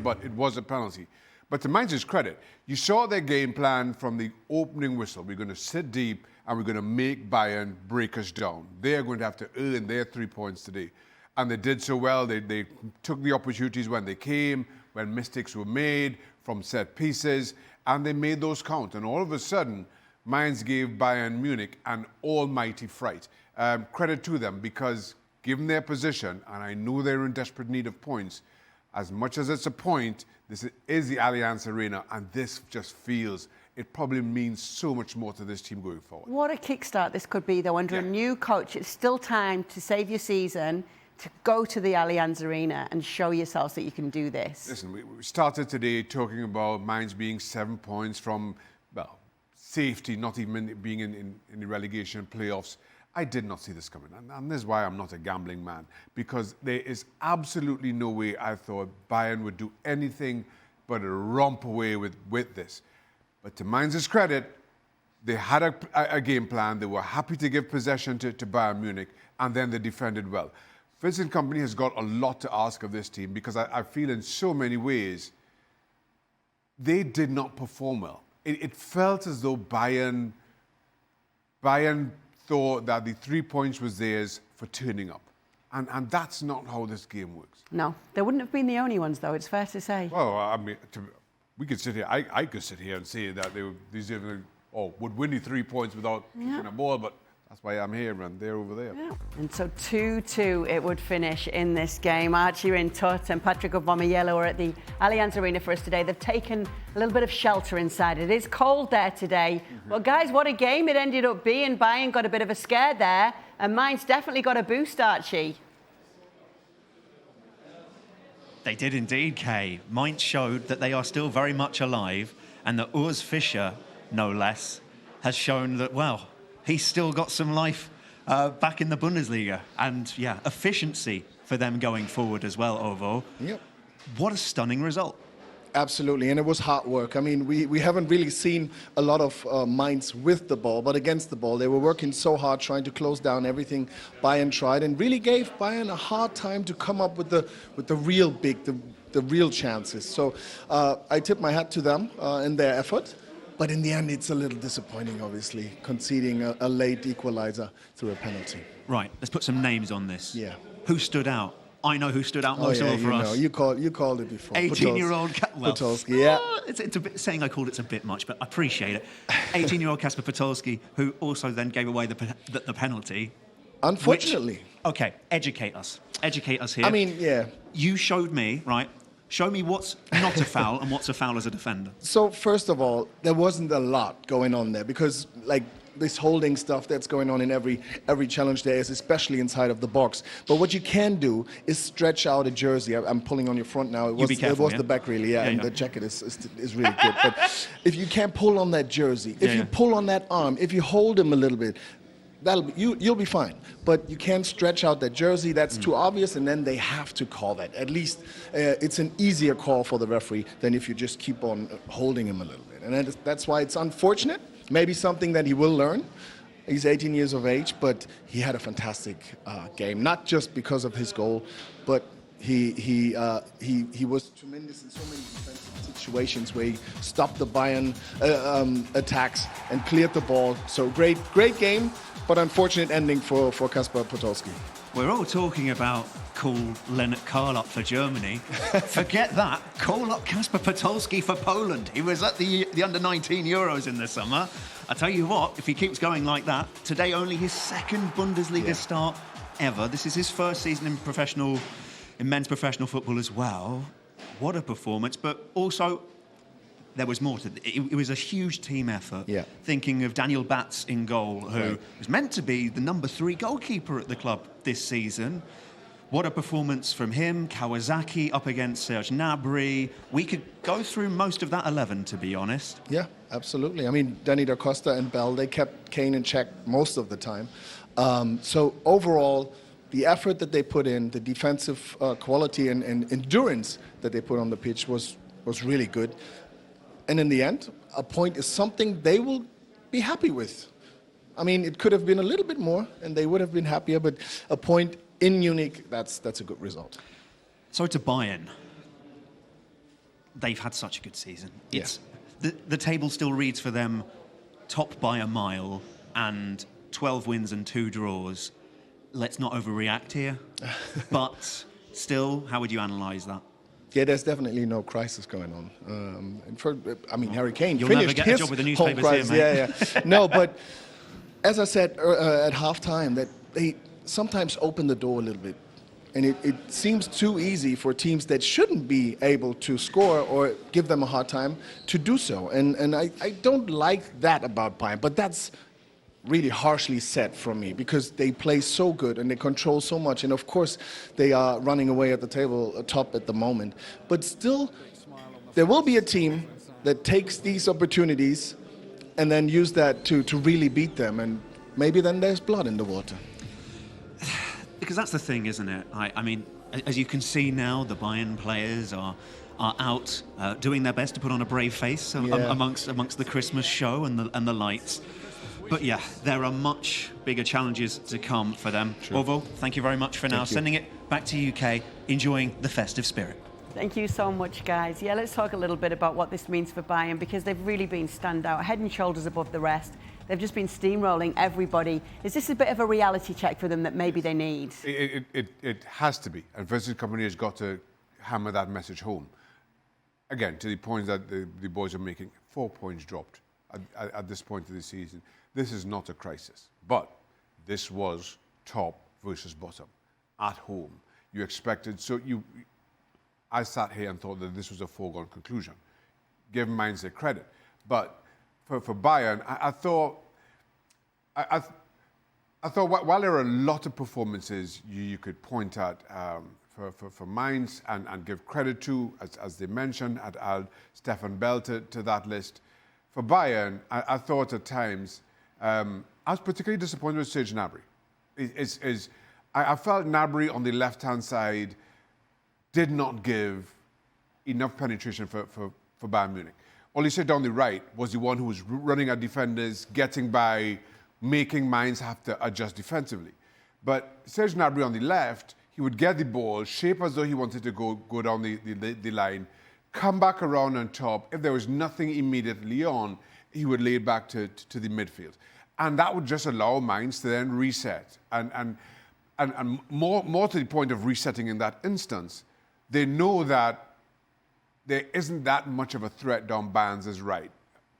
but it was a penalty. But to Mainz's credit, you saw their game plan from the opening whistle. We're going to sit deep and we're going to make Bayern break us down. They are going to have to earn their 3 points today. And they did so well. They took the opportunities when they came, when mistakes were made from set pieces, and they made those count. And all of a sudden, Mainz gave Bayern Munich an almighty fright. Credit to them, because given their position, and I know they're in desperate need of points, as much as it's a point, this is the Allianz Arena, and this just feels, it probably means so much more to this team going forward. What a kickstart this could be, though, under a new coach. It's still time to save your season, to go to the Allianz Arena and show yourselves that you can do this. Listen, we started today talking about Mainz being 7 points from, well, safety, not even being in the relegation playoffs. I did not see this coming, and this is why I'm not a gambling man, because there is absolutely no way I thought Bayern would do anything but romp away with this. But to Mainz's credit, they had a game plan. They were happy to give possession to Bayern Munich, and then they defended well. Vincent Kompany has got a lot to ask of this team, because I feel in so many ways they did not perform well. It felt as though Bayern thought that the 3 points was theirs for turning up. And that's not how this game works. No, they wouldn't have been the only ones, though, it's fair to say. Well, I mean, we could sit here, I could sit here and say that they would win the 3 points without kicking a ball, but that's why I'm here and they're over there. Yeah. And so 2-2 it would finish in this game. Archie Rintot and Patrick Aubameyang are at the Allianz Arena for us today. They've taken a little bit of shelter inside. It is cold there today. Well, guys, what a game it ended up being. Bayern got a bit of a scare there, and Mainz definitely got a boost, Archie. They did indeed, Kay. Mainz showed that they are still very much alive, and that Urs Fischer, no less, has shown that, well, he's still got some life back in the Bundesliga. And, yeah, efficiency for them going forward as well, Ovo. Yep. What a stunning result. Absolutely, and it was hard work. I mean, we haven't really seen a lot of Mainz with the ball, but against the ball. They were working so hard trying to close down everything Bayern tried, and really gave Bayern a hard time to come up with the real big, the real chances. So I tip my hat to them in their effort. But in the end, it's a little disappointing, obviously, conceding a late equalizer through a penalty. Right, let's put some names on this. Yeah. Who stood out? I know who stood out most of all for us. You called it before. 18-year-old Podolski, yeah. It's a bit, saying I called it's a bit much, but I appreciate it. 18-year-old Kasper Podolski, who also then gave away the penalty. Unfortunately. Okay, educate us. Educate us here. I mean, yeah. You showed me, right? Show me what's not a foul and what's a foul as a defender. So first of all, there wasn't a lot going on there, because like this holding stuff that's going on in every challenge there is, especially inside of the box. But what you can do is stretch out a jersey. I'm pulling on your front now. It was the back really, and the jacket is really good. But if you can't pull on that jersey, if you pull on that arm, if you hold him a little bit, you'll be fine. But you can't stretch out that jersey. That's too obvious, and then they have to call that. At least it's an easier call for the referee than if you just keep on holding him a little bit. And that's why it's unfortunate. Maybe something that he will learn. He's 18 years of age, but he had a fantastic game. Not just because of his goal, but he was tremendous in so many defensive situations where he stopped the Bayern attacks and cleared the ball. So great game. But unfortunate ending for Kasper Podolski. We're all talking about call Lennart Karl up for Germany. Forget that. Call up Kasper Podolski for Poland. He was at the under-19 Euros in the summer. I tell you what, if he keeps going like that, today only his second Bundesliga start ever. This is his first season in men's professional football as well. What a performance, but also there was more to it. It was a huge team effort. Yeah. Thinking of Daniel Batz in goal, who was meant to be the number 3 goalkeeper at the club this season. What a performance from him. Kawasaki up against Serge Gnabry. We could go through most of that 11, to be honest. Yeah, absolutely. I mean, Danny da Costa and Bell, they kept Kane in check most of the time. So overall, the effort that they put in, the defensive quality and endurance that they put on the pitch was really good. And in the end, a point is something they will be happy with. I mean, it could have been a little bit more, and they would have been happier, but a point in Munich, that's a good result. So to Bayern, they've had such a good season. It's the table still reads for them top by a mile and 12 wins and 2 draws. Let's not overreact here. But still, how would you analyse that? Yeah, there's definitely no crisis going on. Harry Kane You'll finished never get a his job with the home newspapers crisis. here, mate. Yeah. No, but as I said at halftime, that they sometimes open the door a little bit. And it seems too easy for teams that shouldn't be able to score or give them a hard time to do so. And I don't like that about Bayern, but that's really harshly said from me, because they play so good and they control so much. And of course, they are running away at the table top at the moment. But still, there will be a team that takes these opportunities and then use that to really beat them. And maybe then there's blood in the water. Because that's the thing, isn't it? I mean, as you can see now, the Bayern players are out doing their best to put on a brave face amongst the Christmas show and the lights. But yeah, there are much bigger challenges to come for them. Orville, thank you very much for now. Sending it back to UK, enjoying the festive spirit. Thank you so much, guys. Yeah, let's talk a little bit about what this means for Bayern, because they've really been standout, head and shoulders above the rest. They've just been steamrolling everybody. Is this a bit of a reality check for them that maybe they need? It has to be. And Vincent Kompany has got to hammer that message home. Again, to the point that the boys are making, 4 points dropped at this point of the season. This is not a crisis. But this was top versus bottom at home. You expected, I sat here and thought that this was a foregone conclusion. Give Mainz their credit. But for Bayern, I thought while there are a lot of performances you could point at for Mainz and give credit to, as they mentioned, add Stefan Bell to that list. For Bayern, I thought at times, I was particularly disappointed with Serge Gnabry. I felt Gnabry on the left-hand side did not give enough penetration for Bayern Munich. Olise down the right was the one who was running at defenders, getting by, making Mainz have to adjust defensively. But Serge Gnabry on the left, he would get the ball, shape as though he wanted to go down the line, come back around on top. If there was nothing immediately on, he would lay it back to the midfield. And that would just allow Mainz to then reset. And more to the point of resetting in that instance, they know that there isn't that much of a threat down Bayern's right,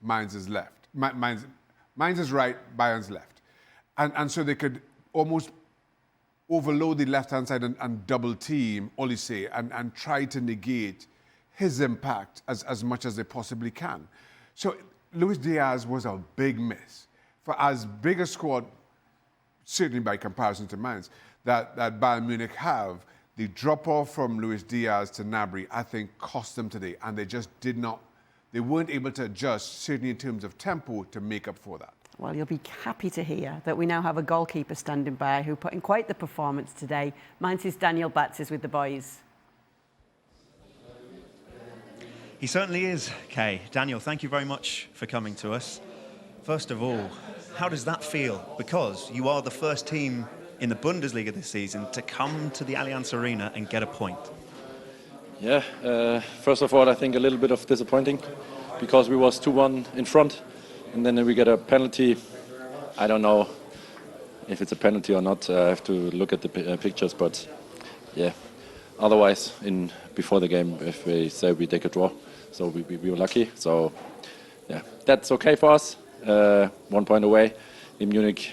Mainz's left. Mainz is right, Bayern's left. And so they could almost overload the left-hand side and double team Olise and try to negate his impact as much as they possibly can. So Luis Diaz was a big miss. For as big a squad, certainly by comparison to Mainz, that Bayern Munich have, the drop-off from Luis Diaz to Gnabry, I think, cost them today. And they just they weren't able to adjust, certainly in terms of tempo, to make up for that. Well, you'll be happy to hear that we now have a goalkeeper standing by who put in quite the performance today. Mainz's Daniel Batz is with the boys. He certainly is, Kay. Daniel, thank you very much for coming to us. First of all, how does that feel? Because you are the first team in the Bundesliga this season to come to the Allianz Arena and get a point. Yeah, first of all, I think a little bit of disappointing because we was 2-1 in front and then we get a penalty. I don't know if it's a penalty or not. I have to look at the pictures, but yeah. Otherwise, before the game, if we say we take a draw, so we were lucky. So yeah, that's okay for us. 1 point away in Munich.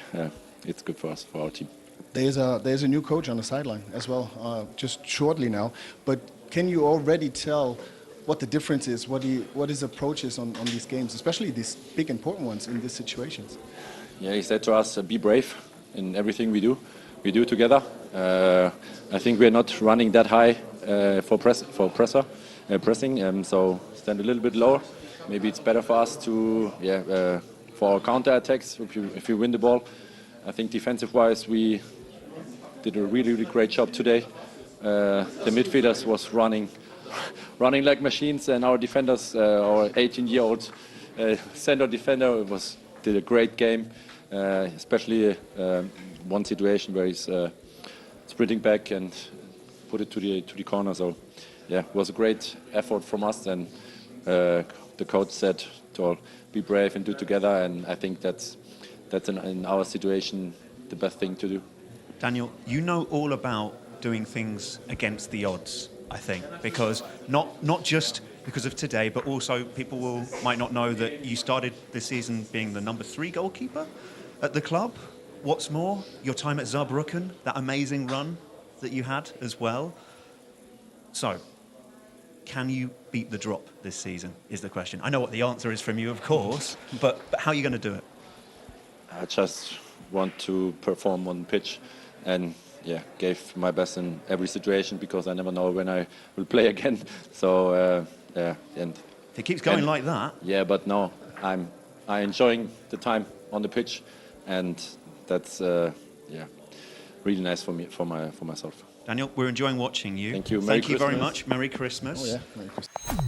It's good for us, for our team. There's a new coach on the sideline as well, just shortly now. But can you already tell what the difference is, what his approach is on these games, especially these big important ones in these situations? Yeah, he said to us, be brave in everything we do. We do together. I think we're not running that high for pressing, so stand a little bit lower. Maybe it's better for us to, for our counter attacks. If you win the ball, I think defensive-wise we did a really, really great job today. The midfielders was running like machines, and our defenders, our 18-year-old center defender, did a great game, especially one situation where he's sprinting back and put it to the corner. So yeah, it was a great effort from us, and the coach said to all, be brave and do together, and I think that's in our situation the best thing to do. Daniel, you know all about doing things against the odds, I think, because not just because of today, but also people might not know that you started this season being the number 3 goalkeeper at the club. What's more, your time at Saarbrücken, that amazing run that you had as well. So, can you beat the drop this season, is the question. I know what the answer is from you, of course, but how are you going to do it? I just want to perform on pitch and gave my best in every situation, because I never know when I will play again. So and if it keeps going like that. Yeah, but no, I'm enjoying the time on the pitch, and that's really nice for me, for myself. Daniel, we're enjoying watching you. Thank you. Thank you very much. Merry Christmas. Oh yeah, Merry Christmas.